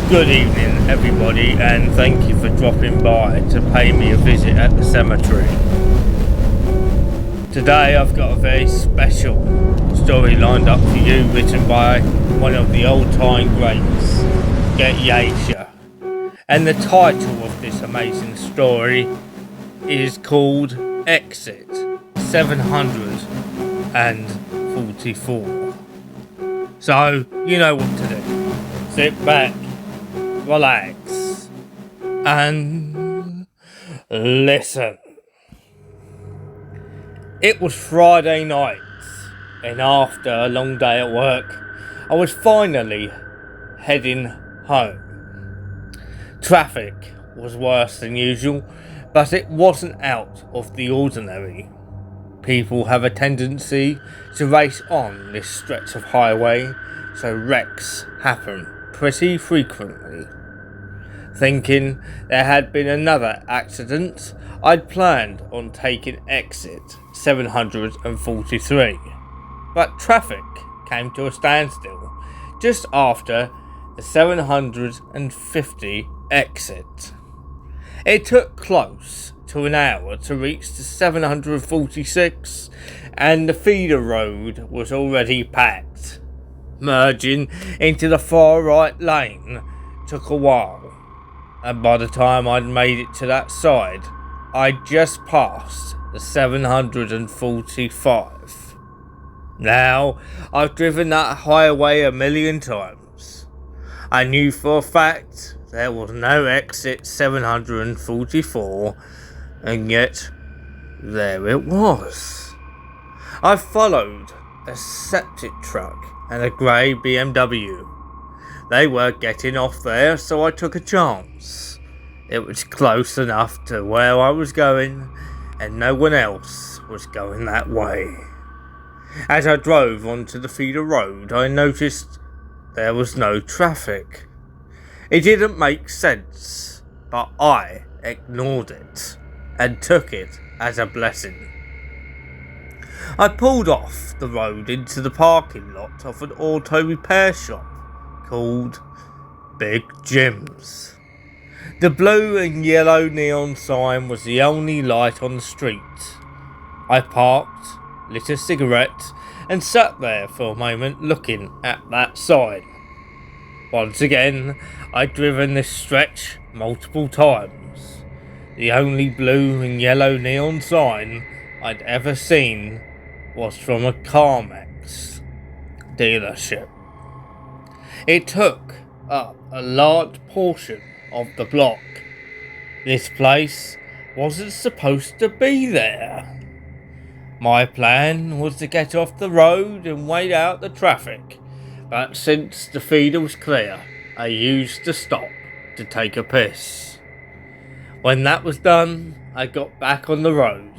Good evening, everybody, and thank you for dropping by to pay me a visit at the cemetery. Today I've got a very special story lined up for you, written by one of the old-time greats, Getyaisha. And the title of this amazing story is called Exit 744. So, you know what to do. Sit back, relax, and listen. It was Friday night, and after a long day at work, I was finally heading home. Traffic was worse than usual, but it wasn't out of the ordinary. People have a tendency to race on this stretch of highway, so wrecks happen pretty frequently. Thinking there had been another accident, I'd planned on taking exit 743, but traffic came to a standstill just after the 750 exit. It took close to an hour to reach the 746, and the feeder road was already packed. Merging into the far right lane took a while, and by the time I'd made it to that side, I'd just passed the 745. Now, I've driven that highway a million times. I knew for a fact there was no exit 744, and yet there it was. I followed a septic truck and a grey BMW. They were getting off there, so I took a chance. It was close enough to where I was going, and no one else was going that way. As I drove onto the feeder road, I noticed there was no traffic. It didn't make sense, but I ignored it and took it as a blessing. I pulled off the road into the parking lot of an auto repair shop called Big Jim's. The blue and yellow neon sign was the only light on the street. I parked, lit a cigarette, and sat there for a moment looking at that sign. Once again, I'd driven this stretch multiple times. The only blue and yellow neon sign I'd ever seen was from a CarMax dealership. It took up a large portion of the block. This place wasn't supposed to be there. My plan was to get off the road and wait out the traffic, but since the feeder was clear, I used the stop to take a piss. When that was done, I got back on the road.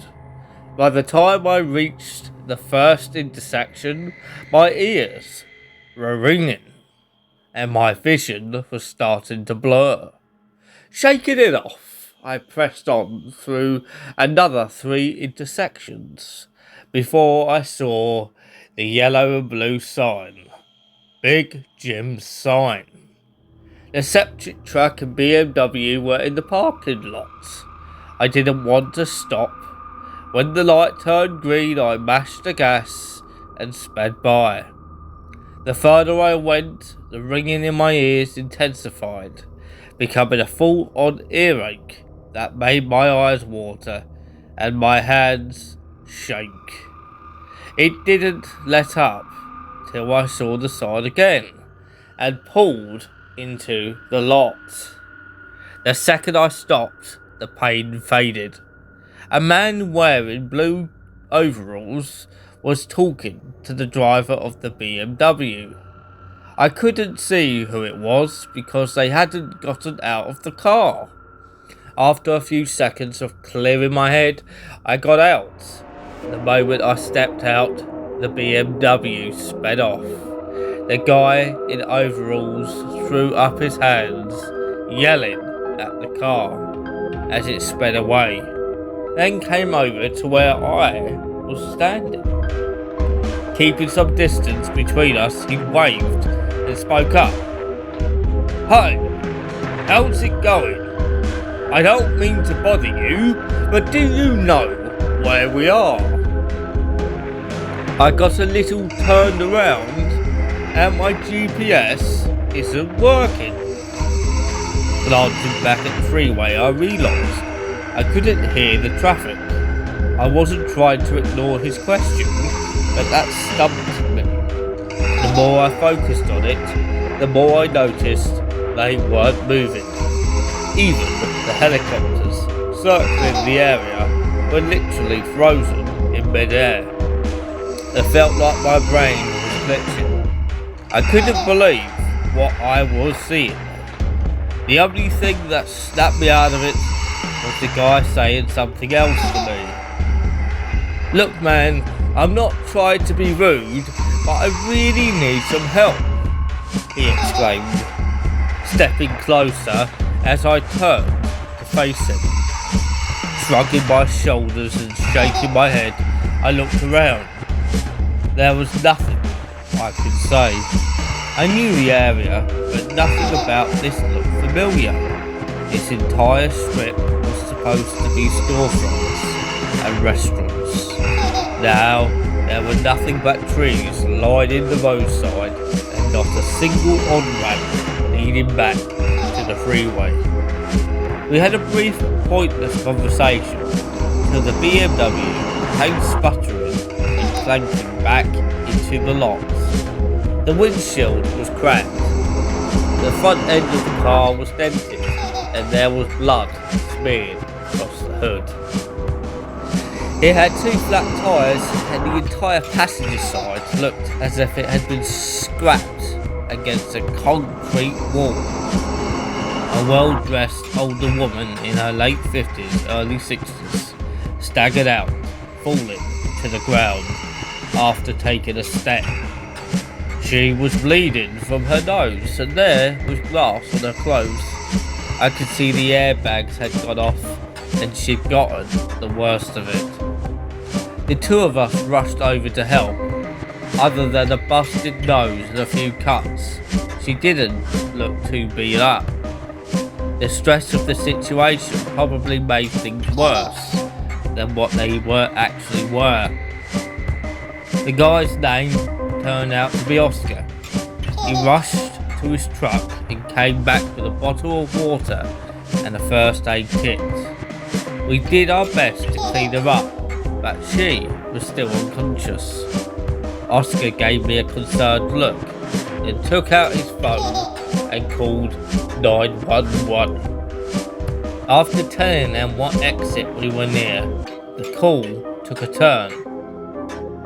By the time I reached the first intersection, my ears were ringing, and my vision was starting to blur. Shaking it off, I pressed on through another 3 intersections before I saw the yellow and blue sign, Big Jim's sign. The septic truck and BMW were in the parking lot. I didn't want to stop. When the light turned green, I mashed the gas and sped by. The further I went, the ringing in my ears intensified, becoming a full-on earache that made my eyes water and my hands shake. It didn't let up till I saw the sign again and pulled into the lot. The second I stopped, the pain faded. A man wearing blue overalls was talking to the driver of the BMW. I couldn't see who it was because they hadn't gotten out of the car. After a few seconds of clearing my head, I got out. The moment I stepped out, the BMW sped off. The guy in overalls threw up his hands, yelling at the car as it sped away, then came over to where I was standing. Keeping some distance between us, he waved and spoke up. "Hey, How's it going? I don't mean to bother you, but do you know where we are? I got a little turned around and my GPS isn't working. Glancing back at the freeway, I realised I couldn't hear the traffic. I wasn't trying to ignore his question, but that stumped me. The more I focused on it, the more I noticed they weren't moving. Even the helicopters circling the area were literally frozen in mid-air. It felt like my brain was glitching. I couldn't believe what I was seeing. The only thing that snapped me out of it was the guy saying something else to me. "Look man, I'm not trying to be rude, but I really need some help," he exclaimed, stepping closer as I turned to face him. Shrugging my shoulders and shaking my head, I looked around. There was nothing I could say. I knew the area, but nothing about this looked familiar. This entire strip was supposed to be storefronts and restaurants. Now, there were nothing but trees lining the roadside and not a single on-ramp leading back to the freeway. We had a brief, pointless conversation till the BMW came sputtering and clanking back into the lots. The windshield was cracked. The front end of the car was dented and there was blood smeared across the hood. It had 2 flat tyres and the entire passenger side looked as if it had been scrapped against a concrete wall. A well-dressed older woman in her late 50s, early 60s staggered out, falling to the ground after taking a step. She was bleeding from her nose and there was glass on her clothes. I could see the airbags had gone off and she'd gotten the worst of it. The 2 of us rushed over to help. Other than a busted nose and a few cuts, she didn't look too beat up. The stress of the situation probably made things worse than what they actually were. The guy's name turned out to be Oscar. He rushed to his truck and came back with a bottle of water and a first aid kit. We did our best to clean her up, but she was still unconscious. Oscar gave me a concerned look, then took out his phone and called 911. After telling them what exit we were near, the call took a turn.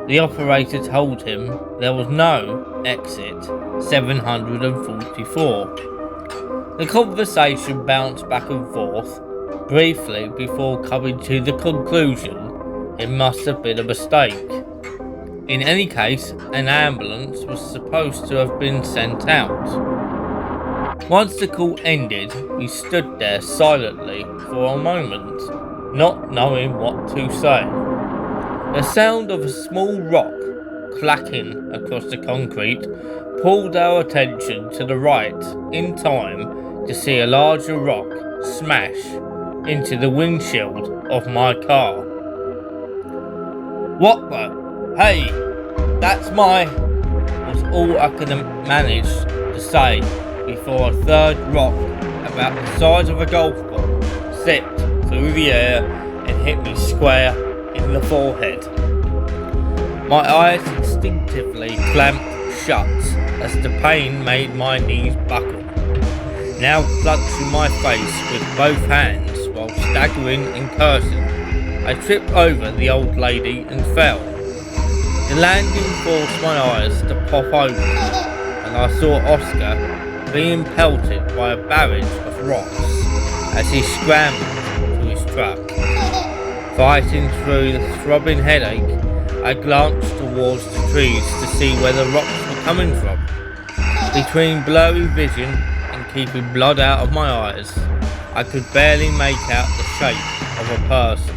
The operator told him there was no exit 744. The conversation bounced back and forth briefly before coming to the conclusion it must have been a mistake. In any case, an ambulance was supposed to have been sent out. Once the call ended, we stood there silently for a moment, not knowing what to say. The sound of a small rock clacking across the concrete pulled our attention to the right in time to see a larger rock smash into the windshield of my car. "What the? Hey, that's my..." was all I could manage to say before a third rock about the size of a golf ball zipped through the air and hit me square in the forehead. My eyes instinctively clamped shut as the pain made my knees buckle. Now clutching my face with both hands while staggering and cursing, I tripped over the old lady and fell. The landing forced my eyes to pop open, and I saw Oscar being pelted by a barrage of rocks as he scrambled to his truck. Fighting through the throbbing headache, I glanced towards the trees to see where the rocks were coming from. Between blurry vision and keeping blood out of my eyes, I could barely make out the shape of a person.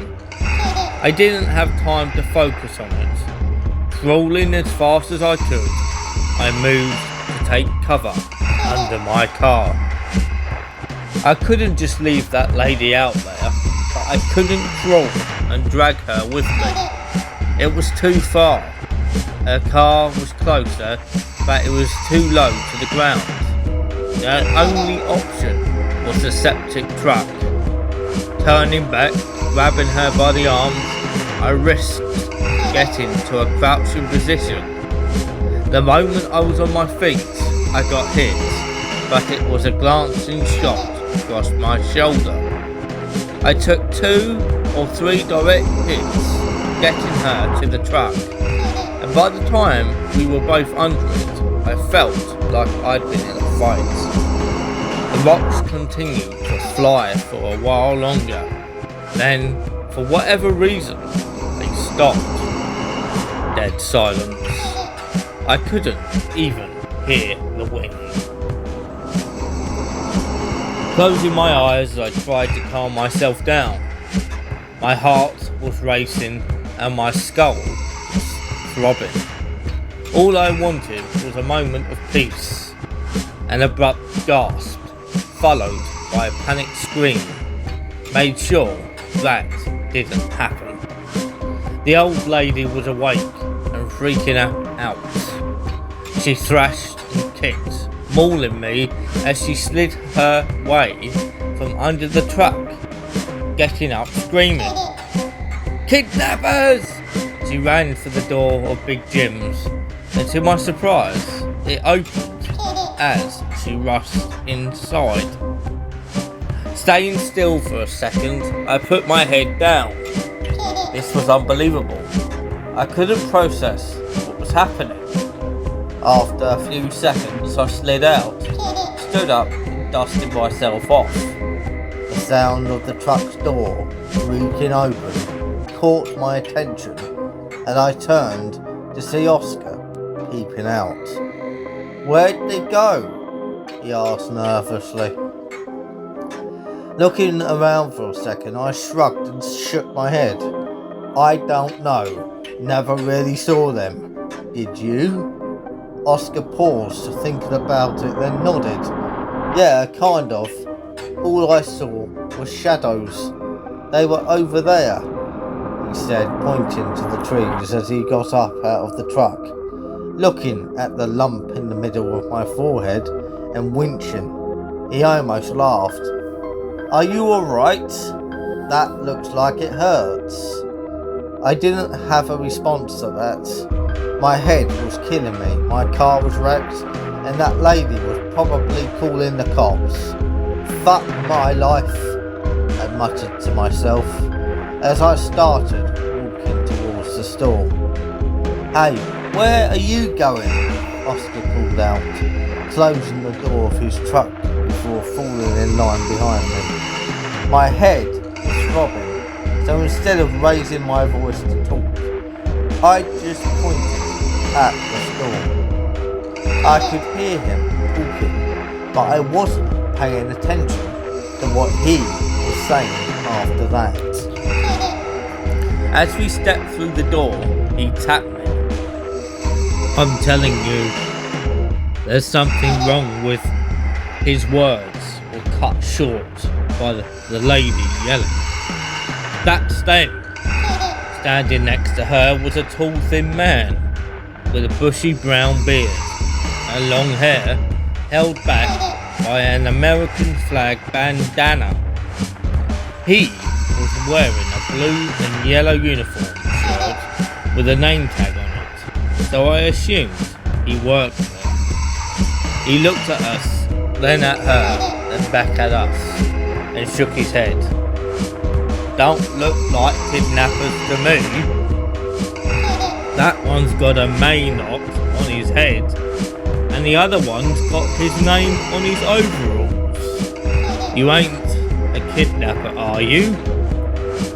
I didn't have time to focus on it. Crawling as fast as I could, I moved to take cover under my car. I couldn't just leave that lady out there, but I couldn't crawl and drag her with me. It was too far. Her car was closer, but it was too low to the ground. The only option was the septic truck. Turning back, grabbing her by the arms, I risked getting to a crouching position. The moment I was on my feet, I got hit, but it was a glancing shot across my shoulder. I took 2 or 3 direct hits, getting her to the truck, and by the time we were both under it, I felt like I'd been in a fight. The rocks continued to fly for a while longer. Then, for whatever reason, they stopped. Dead silence. I couldn't even hear the wind. Closing my eyes, I tried to calm myself down. My heart was racing and my skull was throbbing. All I wanted was a moment of peace. An abrupt gasp, followed by a panicked scream, made sure that didn't happen. The old lady was awake and freaking out. She thrashed and kicked, mauling me as she slid her way from under the truck, getting up screaming, "Kidnappers!" She ran for the door of Big Jim's, and to my surprise, it opened as she rushed inside. Staying still for a second, I put my head down. This was unbelievable. I couldn't process what was happening. After a few seconds, I slid out, stood up and dusted myself off. The sound of the truck's door creaking open caught my attention, and I turned to see Oscar peeping out. "Where'd they go?" he asked nervously. Looking around for a second, I shrugged and shook my head. "I don't know. Never really saw them. Did you?" Oscar paused, thinking about it, then nodded. "Yeah, kind of. All I saw was shadows. They were over there," he said, pointing to the trees as he got up out of the truck, looking at the lump in the middle of my forehead and winching. He almost laughed. "Are you alright? That looks like it hurts." I didn't have a response to that. My head was killing me, my car was wrecked, and that lady was probably calling the cops. "Fuck my life," I muttered to myself as I started walking towards the store. "Hey, where are you going?" Oscar called out, closing the door of his truck before falling in line behind me. My head was throbbing, so instead of raising my voice to talk, I just pointed at the store. I could hear him talking, but I wasn't paying attention to what he was saying after that. As we stepped through the door, he tapped me. "I'm telling you, there's something wrong with..." His words were cut short by the lady yelling. "That's them." Standing next to her was a tall, thin man with a bushy brown beard and long hair held back by an American flag bandana. He was wearing a blue and yellow uniform shirt with a name tag on it, so I assumed he worked there. He looked at us, then at her, and back at us, and shook his head. "Don't look like kidnappers to me. That one's got a Maynard on his head, and the other one's got his name on his overalls. You ain't a kidnapper, are you?"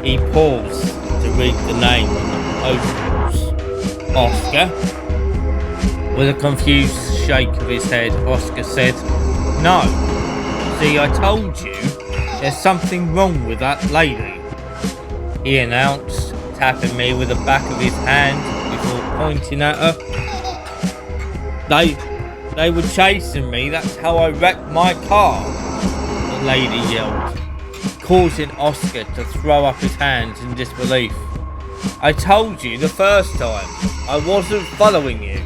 He paused to read the name on the overalls. "Oscar?" With a confused shake of his head, Oscar said, "No. See, I told you, there's something wrong with that lady," he announced, tapping me with the back of his hand before pointing at her. They were chasing me, that's how I wrecked my car," the the lady yelled, causing Oscar to throw up his hands in disbelief. I told you the first time, I wasn't following you.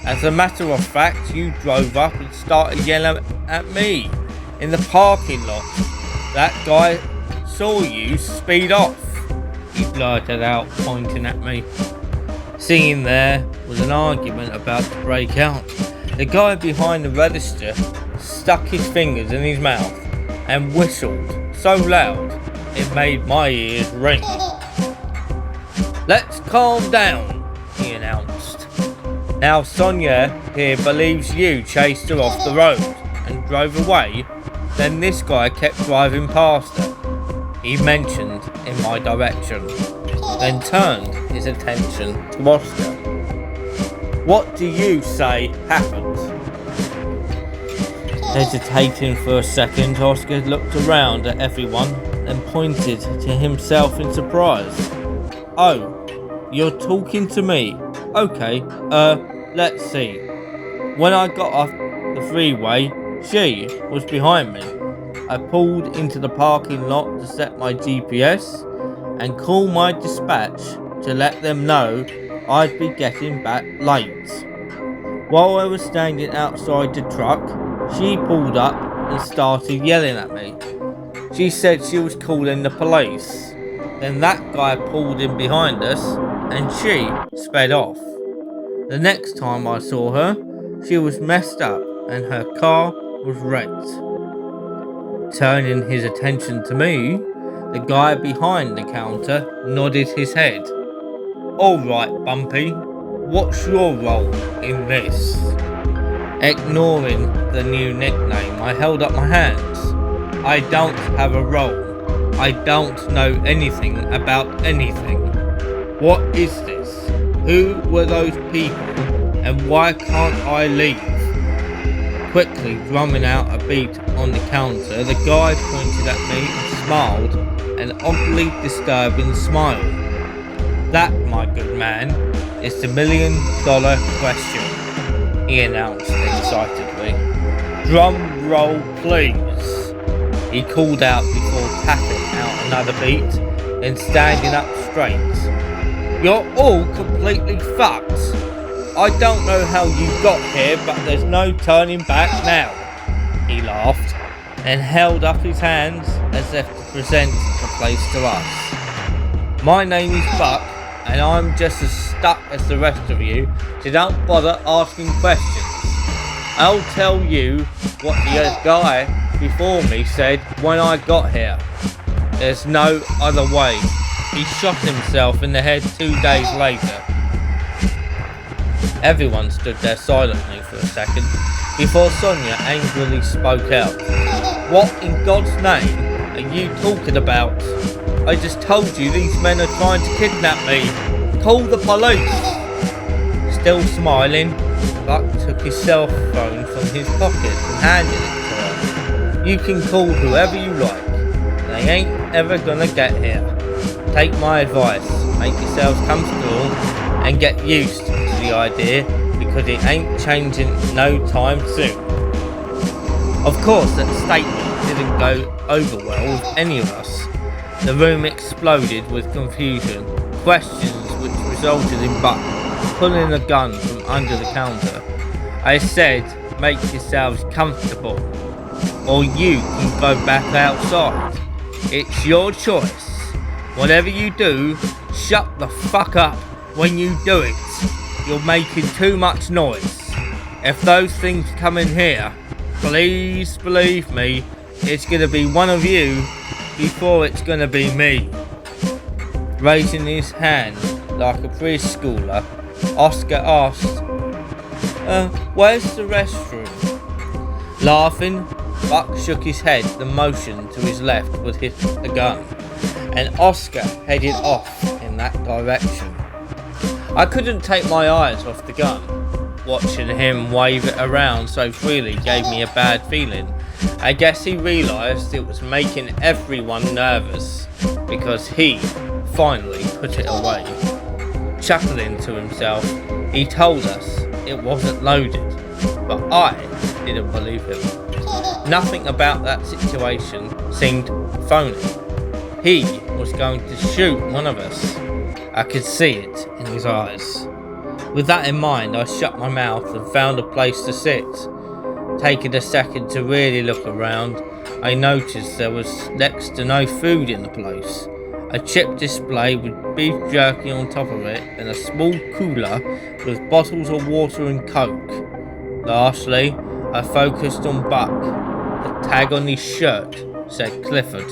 As a matter of fact, you drove up and started yelling at me in the parking lot. That guy saw you speed off, he blurted out, pointing at me. Seeing there was an argument about to break out. The guy behind the register stuck his fingers in his mouth and whistled so loud it made my ears ring. Let's calm down, he announced. Now Sonia here believes you chased her off the road and drove away, then this guy kept driving past her. He mentioned in my direction, then turned his attention to Oscar. What do you say happened? Hesitating for a second, Oscar looked around at everyone and pointed to himself in surprise. Oh, you're talking to me? Okay, let's see. When I got off the freeway, she was behind me. I pulled into the parking lot to set my GPS and call my dispatch to let them know I'd be getting back late. While I was standing outside the truck, she pulled up and started yelling at me. She said she was calling the police. Then that guy pulled in behind us and she sped off. The next time I saw her, she was messed up and her car was wrecked. Turning his attention to me, the guy behind the counter nodded his head. Alright, Bumpy, what's your role in this? Ignoring the new nickname, I held up my hands. I don't have a role. I don't know anything about anything. What is this? Who were those people and why can't I leave? Quickly drumming out a beat on the counter, the guy pointed at me and smiled an oddly disturbing smile. That, my good man, is the $1 million question, he announced excitedly. Drum roll, please. He called out before tapping out another beat, then standing up straight. You're all completely fucked. I don't know how you got here, but there's no turning back now. He laughed and held up his hands as if to present the place to us. My name is Buck, and I'm just as stuck as the rest of you, so don't bother asking questions. I'll tell you what the guy before me said when I got here. There's no other way. He shot himself in the head 2 days later. Everyone stood there silently for a second before Sonia angrily spoke out. What in God's name are you talking about? I just told you these men are trying to kidnap me. Call the police. Still smiling, Buck took his cell phone from his pocket and handed it to her. You can call whoever you like. They ain't ever gonna get here. Take my advice. Make yourselves comfortable and get used to the idea because it ain't changing no time soon. Of course, that statement didn't go over well with any of us. The room exploded with confusion, questions which resulted in Buck pulling a gun from under the counter. I said, make yourselves comfortable, or you can go back outside. It's your choice. Whatever you do, shut the fuck up when you do it. You're making too much noise. If those things come in here, please believe me, it's gonna be one of you before it's gonna be me. Raising his hand like a preschooler, Oscar asked, where's the restroom? Laughing, Buck shook his head and motioned to his left with the gun, and Oscar headed off in that direction. I couldn't take my eyes off the gun. Watching him wave it around so freely gave me a bad feeling. I guess he realised it was making everyone nervous because he finally put it away. Chuckling to himself, he told us it wasn't loaded, but I didn't believe him. Nothing about that situation seemed phony. He was going to shoot one of us. I could see it in his eyes. With that in mind, I shut my mouth and found a place to sit. Taking a second to really look around, I noticed there was next to no food in the place. A chip display with beef jerky on top of it and a small cooler with bottles of water and coke. Lastly, I focused on Buck. The tag on his shirt said Clifford.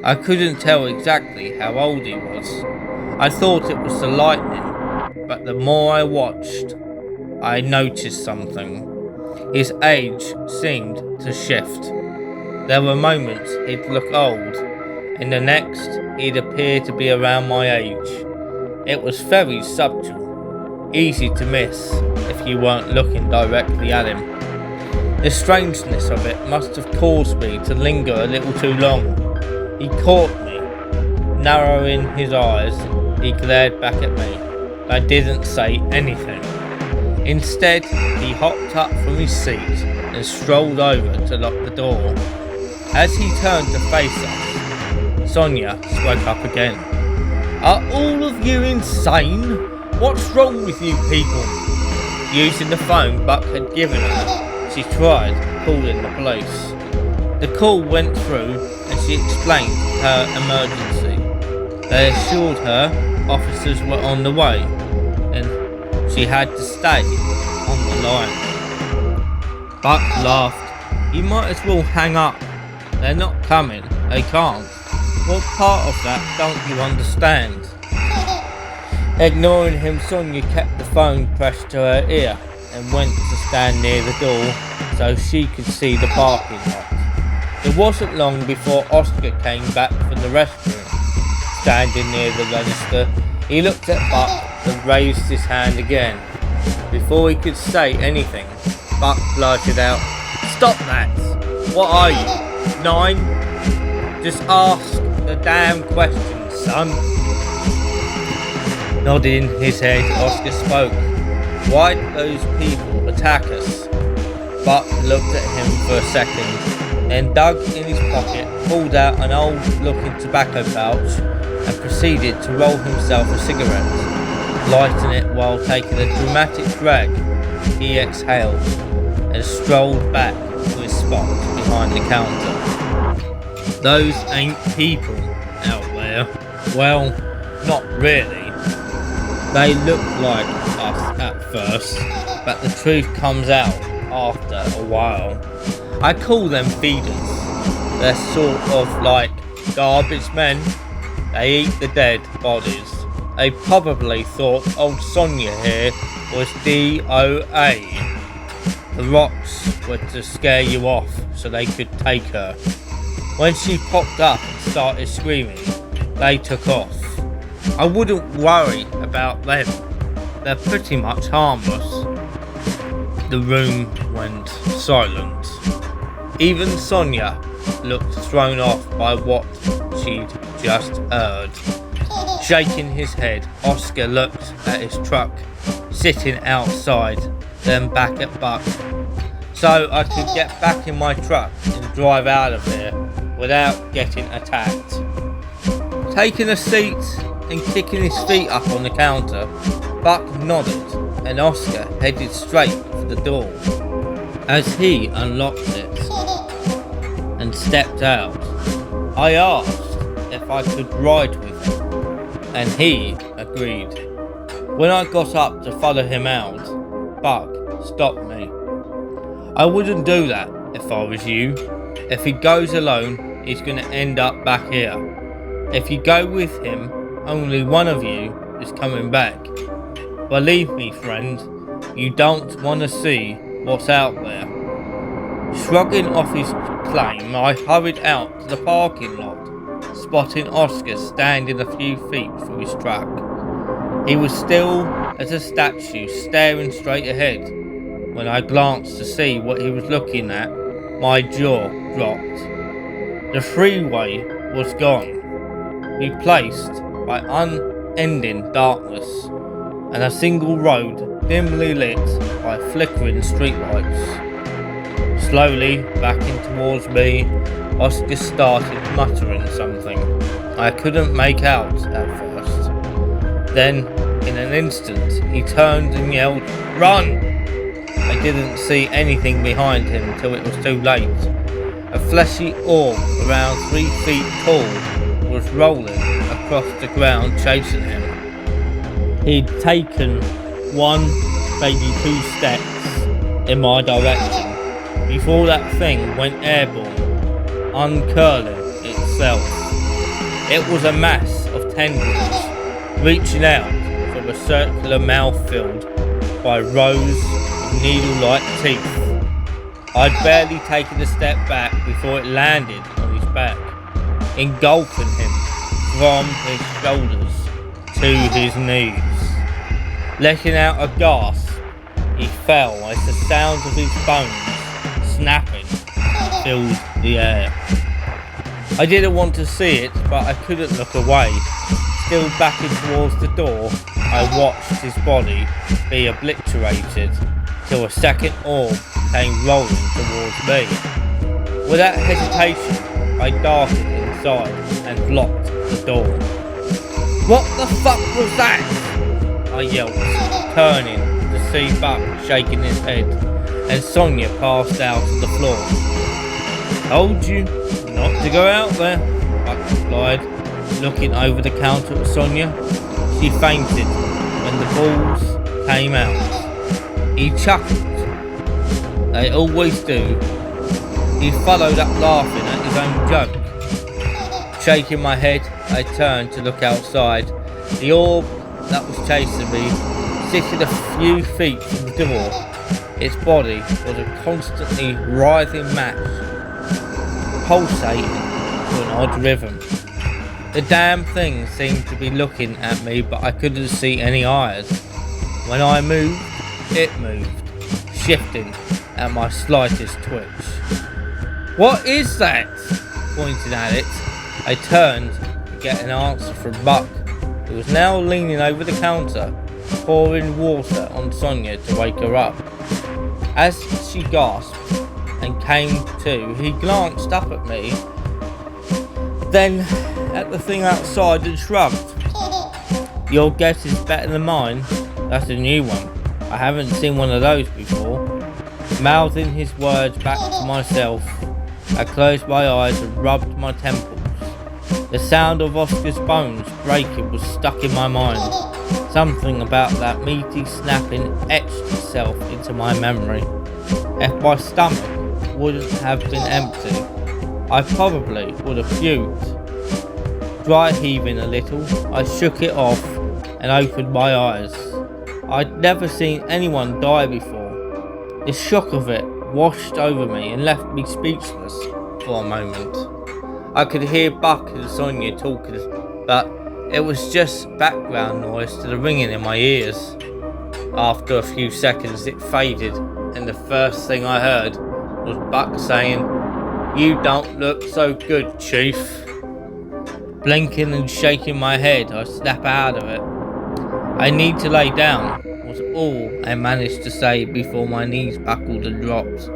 I couldn't tell exactly how old he was. I thought it was the lightning, but the more I watched, I noticed something. His age seemed to shift. There were moments he'd look old, and the next he'd appear to be around my age. It was very subtle, easy to miss if you weren't looking directly at him. The strangeness of it must have caused me to linger a little too long. He caught me. Narrowing his eyes, he glared back at me. I didn't say anything. Instead, he hopped up from his seat and strolled over to lock the door. As he turned to face us, Sonia spoke up again. "Are all of you insane? What's wrong with you people?" Using the phone Buck had given her, she tried calling the police. The call went through and she explained her emergency. They assured her officers were on the way and she had to stay on the line. Buck laughed. "You might as well hang up. They're not coming. They can't. What part of that don't you understand?" Ignoring him, Sonia kept the phone pressed to her ear and went to stand near the door so she could see the parking lot. It wasn't long before Oscar came back from the restroom. Standing near the register, he looked at Buck and raised his hand again. Before he could say anything, Buck blurted out, "Stop that! What are you, 9? Just ask the damn question, son." Nodding his head, Oscar spoke. "Why did those people attack us?" Buck looked at him for a second, then dug in his pocket, pulled out an old-looking tobacco pouch, and proceeded to roll himself a cigarette. Lighting it while taking a dramatic drag, he exhaled and strolled back to his spot behind the counter. "Those ain't people out there. Well, not really. They look like us at first, but the truth comes out after a while. I call them feeders. They're sort of like garbage men. They eat the dead bodies. They probably thought old Sonia here was DOA. The rocks were to scare you off so they could take her. When she popped up and started screaming, they took off. I wouldn't worry about them. They're pretty much harmless." The room went silent. Even Sonia looked thrown off by what she'd just heard. Shaking his head, Oscar looked at his truck sitting outside, then back at Buck. "So I could get back in my truck and drive out of here without getting attacked." Taking a seat and kicking his feet up on the counter, Buck nodded and Oscar headed straight for the door. As he unlocked it and stepped out, I asked if I could ride with him, and he agreed. When I got up to follow him out, Buck stopped me. "I wouldn't do that if I was you. If he goes alone, he's going to end up back here. If you go with him, only one of you is coming back. Believe me, friend, you don't want to see what's out there." Shrugging off his claim, I hurried out to the parking lot, spotting Oscar standing a few feet from his truck. He was still as a statue, staring straight ahead. When I glanced to see what he was looking at, my jaw dropped. The freeway was gone, replaced by unending darkness, and a single road dimly lit by flickering streetlights. Slowly backing towards me, Oscar started muttering something I couldn't make out at first. Then, in an instant, he turned and yelled, "Run!" I didn't see anything behind him till it was too late. A fleshy orb around 3 feet tall was rolling across the ground chasing him. He'd taken 1, maybe 2 steps in my direction before that thing went airborne, uncurling itself. It was a mass of tendrils reaching out from a circular mouth filled by rows of needle-like teeth. I'd barely taken a step back before it landed on his back, engulfing him from his shoulders to his knees. Letting out a gasp, he fell as the sound of his bones snapping filled the air. I didn't want to see it, but I couldn't look away. Still backing towards the door, I watched his body be obliterated till a second orb came rolling towards me. Without hesitation, I darted inside and locked the door. "What the fuck was that?" I yelped, turning to see Buck shaking his head, and Sonia passed out on the floor. "Told you not to go out there," Buck replied, looking over the counter at Sonia. She fainted when the balls came out. He chuckled. They always do. He followed up laughing at his own joke. Shaking my head, I turned to look outside. The orb that was chasing me sitting a few feet from the door. Its body was a constantly writhing mass, pulsating to an odd rhythm. The damn thing seemed to be looking at me, but I couldn't see any eyes. When I moved, it moved, shifting at my slightest twitch. "What is that?" Pointing at it, I turned to get an answer from Buck, who was now leaning over the counter, pouring water on Sonia to wake her up. As she gasped and came to, he glanced up at me, then at the thing outside and shrugged. "Your guess is better than mine. That's a new one. I haven't seen one of those before." Mouthing his words back to myself, I closed my eyes and rubbed my temples. The sound of Oscar's bones breaking was stuck in my mind. Something about that meaty snapping etched itself into my memory. If my stomach wouldn't have been empty, I probably would have puked. Dry heaving a little, I shook it off and opened my eyes. I'd never seen anyone die before. The shock of it washed over me and left me speechless for a moment. I could hear Buck and Sonia talking, but it was just background noise to the ringing in my ears. After a few seconds it faded, and the first thing I heard was Buck saying, "You don't look so good, Chief." Blinking and shaking my head, I snapped out of it. "I need to lay down," was all I managed to say before my knees buckled and dropped.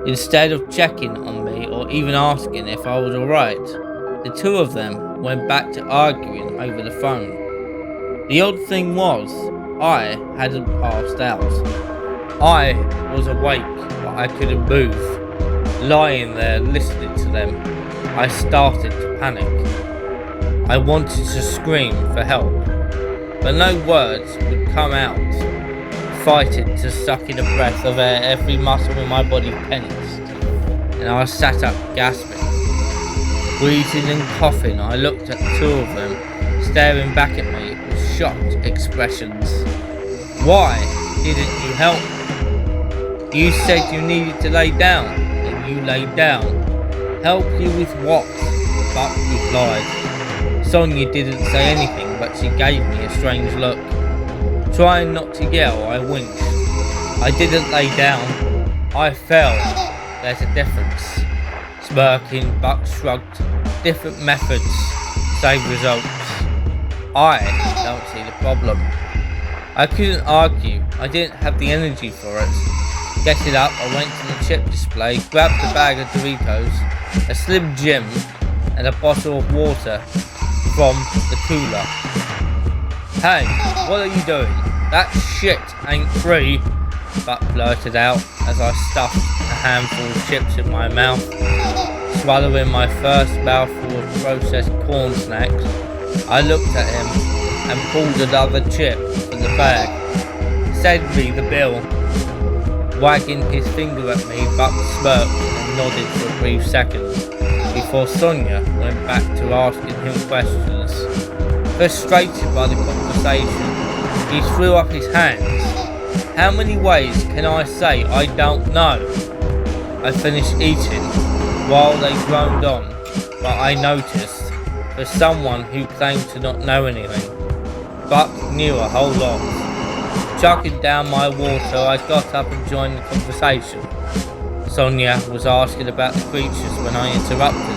Instead of checking on me or even asking if I was alright, the two of them went back to arguing over the phone. The odd thing was, I hadn't passed out. I was awake, but I couldn't move. Lying there listening to them, I started to panic. I wanted to scream for help, but no words would come out. Fighting to suck in a breath of air, every muscle in my body tensed, and I sat up gasping. Wheezing and coughing, I looked at the two of them, staring back at me with shocked expressions. "Why didn't you help me? You said you needed to lay down, and you laid down. Help you with what?" Buck replied. Sonia didn't say anything, but she gave me a strange look. Trying not to yell, I winced. "I didn't lay down. I fell. There's a difference." Smirking, Buck shrugged. "Different methods, same results. I don't see the problem." I couldn't argue. I didn't have the energy for it. Getting up, I went to the chip display, grabbed a bag of Doritos, a Slim Jim, and a bottle of water from the cooler. "Hey, what are you doing? That shit ain't free," Buck blurted out as I stuffed a handful of chips in my mouth. Swallowing my first mouthful of processed corn snacks, I looked at him and pulled another chip from the bag. "Send me the bill." Wagging his finger at me, Buck smirked and nodded for a brief second before Sonia went back to asking him questions. Frustrated by the conversation, he threw up his hands. "How many ways can I say I don't know?" I finished eating while they groaned on, but I noticed, for someone who claimed to not know anything, Buck knew a whole lot. Chugging down my water, I got up and joined the conversation. Sonia was asking about the creatures when I interrupted.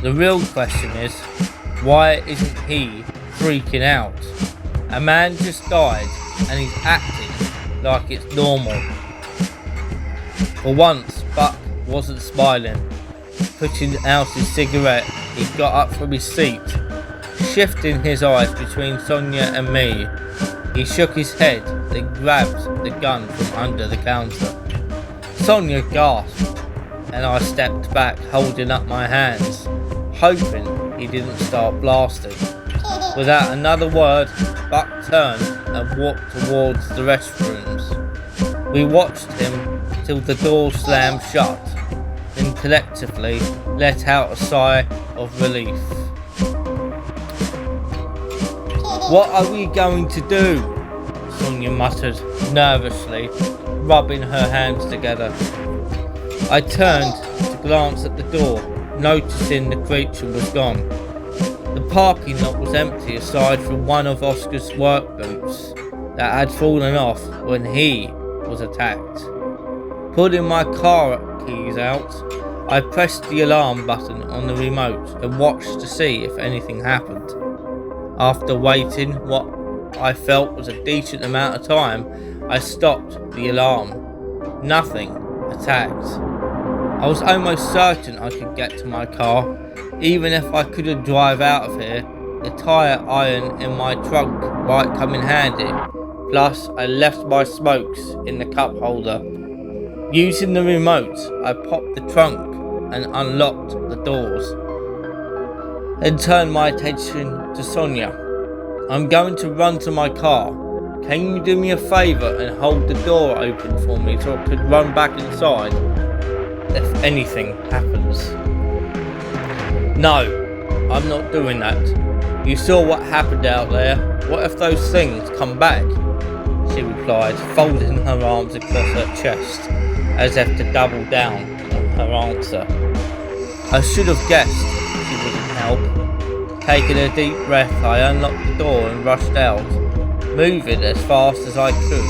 The real question is, why isn't he freaking out? A man just died and he's acting like it's normal. For once, Buck wasn't smiling. Putting out his cigarette, he got up from his seat, shifting his eyes between Sonia and me. He shook his head, then grabbed the gun from under the counter. Sonia gasped, and I stepped back, holding up my hands, hoping he didn't start blasting. Without another word, Buck turned and walked towards the restrooms. We watched him till the door slammed shut, then collectively let out a sigh of relief. "What are we going to do?" Sonia muttered nervously, rubbing her hands together. I turned to glance at the door, noticing the creature was gone. The parking lot was empty aside from one of Oscar's work boots that had fallen off when he was attacked. Pulling my car keys out, I pressed the alarm button on the remote and watched to see if anything happened. After waiting what I felt was a decent amount of time, I stopped the alarm. Nothing attacked. I was almost certain I could get to my car. Even if I couldn't drive out of here, the tyre iron in my trunk might come in handy. Plus, I left my smokes in the cup holder. Using the remote, I popped the trunk and unlocked the doors. Then turned my attention to Sonia. "I'm going to run to my car. Can you do me a favour and hold the door open for me so I could run back inside if anything happens?" "No, I'm not doing that. You saw what happened out there. What if those things come back?" she replied, folding her arms across her chest as if to double down on her answer. I should have guessed she wouldn't help. Taking a deep breath, I unlocked the door and rushed out, moving as fast as I could.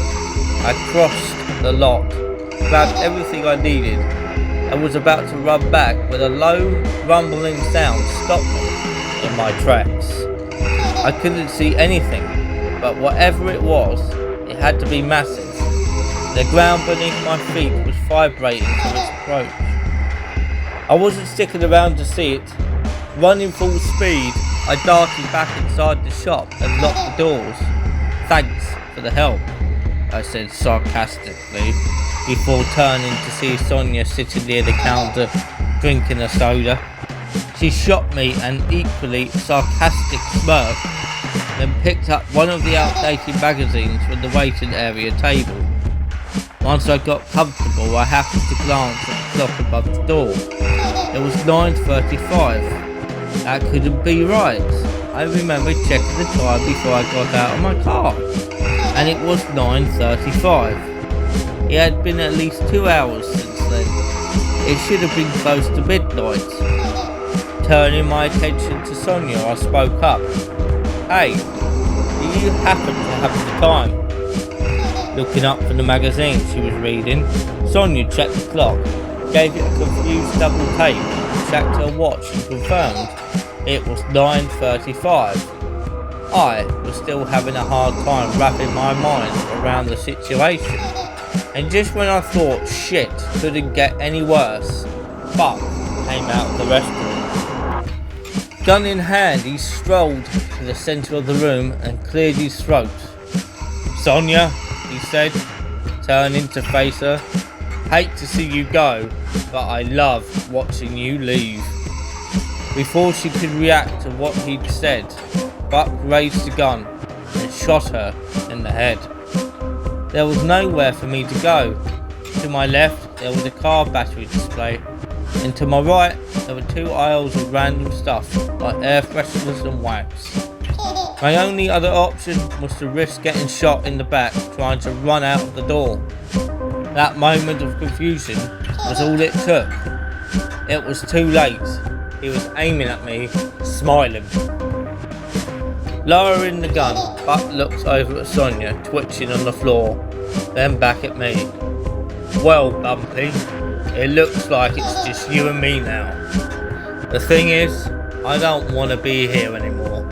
I crossed the lot, grabbed everything I needed, and was about to run back when a low, rumbling sound stopped me in my tracks. I couldn't see anything, but whatever it was, it had to be massive. The ground beneath my feet was vibrating to its approach. I wasn't sticking around to see it. Running full speed, I darted back inside the shop and locked the doors. "Thanks for the help," I said sarcastically, before turning to see Sonia sitting near the counter drinking a soda. She shot me an equally sarcastic smirk, then picked up one of the outdated magazines from the waiting area table. Once I got comfortable, I happened to glance at the clock above the door. It was 9:35. That couldn't be right. I remembered checking the time before I got out of my car, and it was 9:35. It had been at least 2 hours since then. It should have been close to midnight. Turning my attention to Sonia, I spoke up. "Hey, do you happen to have the time?" Looking up from the magazine she was reading, Sonia checked the clock, gave it a confused double take, checked her watch and confirmed it was 9:35. I was still having a hard time wrapping my mind around the situation. And just when I thought shit couldn't get any worse, Buck came out of the restroom. Gun in hand, he strolled to the centre of the room and cleared his throat. "Sonia," he said, turning to face her, "hate to see you go, but I love watching you leave." Before she could react to what he'd said, Buck raised the gun and shot her in the head. There was nowhere for me to go. To my left, there was a car battery display, and to my right, there were 2 aisles of random stuff like air fresheners and wax. My only other option was to risk getting shot in the back trying to run out of the door. That moment of confusion was all it took. It was too late. He was aiming at me, smiling. Lowering the gun, Buck looked over at Sonia, twitching on the floor, then back at me. "Well, Bumpy, it looks like it's just you and me now. The thing is, I don't want to be here anymore,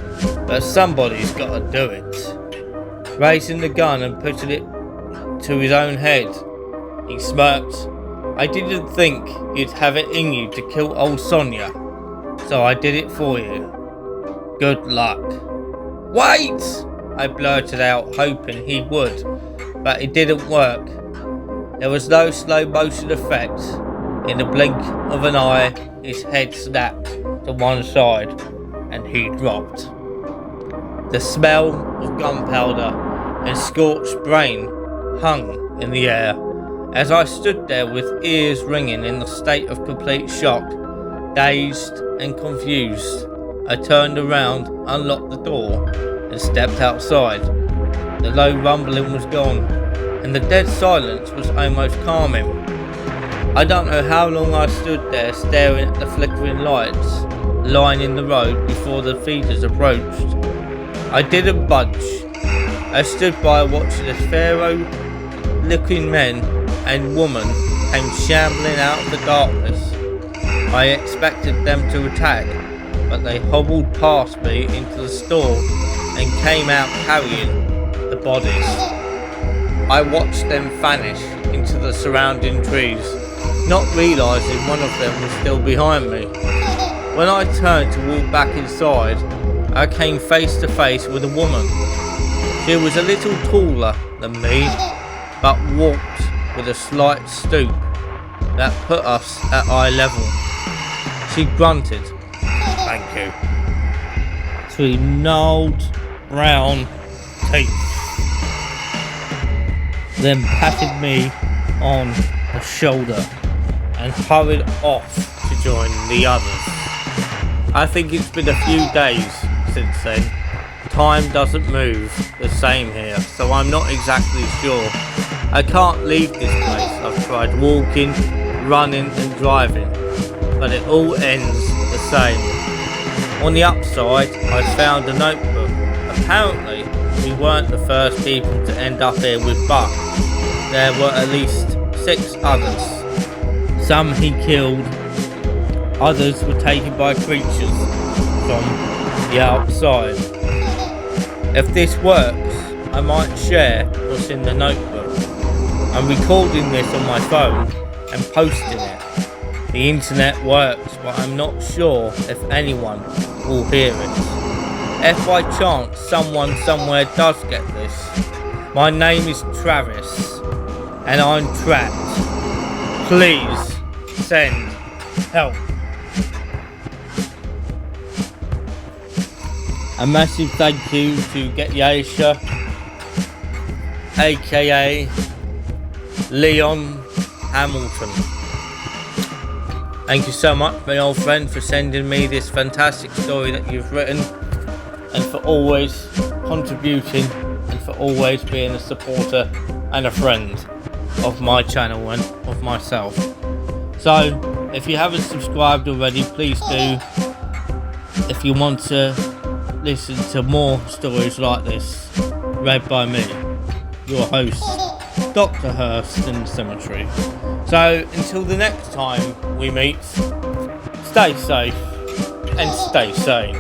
but somebody's got to do it." Raising the gun and putting it to his own head, he smirked. "I didn't think you'd have it in you to kill old Sonia, so I did it for you. Good luck." "Wait!" I blurted out, hoping he would, but it didn't work. There was no slow motion effect. In the blink of an eye, his head snapped to one side and he dropped. The smell of gunpowder and scorched brain hung in the air. As I stood there with ears ringing in a state of complete shock, dazed and confused, I turned around, unlocked the door, and stepped outside. The low rumbling was gone, and the dead silence was almost calming. I don't know how long I stood there staring at the flickering lights lining the road before the feeders approached. I didn't budge. I stood by watching as pharaoh-looking men and woman came shambling out of the darkness. I expected them to attack, but they hobbled past me into the store and came out carrying the bodies. I watched them vanish into the surrounding trees, not realising one of them was still behind me. When I turned to walk back inside, I came face to face with a woman. She was a little taller than me, but walked with a slight stoop that put us at eye level. She grunted, "Thank you," through gnarled brown teeth, then patted me on the shoulder and hurried off to join the others. I think it's been a few days since then. Time doesn't move the same here, so I'm not exactly sure. I can't leave this place. I've tried walking, running and driving, but it all ends the same. On the upside, I found a notebook. Apparently, we weren't the first people to end up here with Buck. There were at least 6 others. Some he killed, others were taken by creatures from the outside. If this works, I might share what's in the notebook. I'm recording this on my phone and posting it. The internet works, but I'm not sure if anyone will hear it. If by chance someone somewhere does get this, my name is Travis and I'm trapped. Please send help. A massive thank you to Getyaisha, aka Leon Hamilton. Thank you so much, my old friend, for sending me this fantastic story that you've written, and for always contributing and for always being a supporter and a friend of my channel and of myself. So, if you haven't subscribed already, please do. If you want to listen to more stories like this, read by me, your host, Dr. Hursts in the Cemetary. So, until the next time we meet, stay safe and stay sane.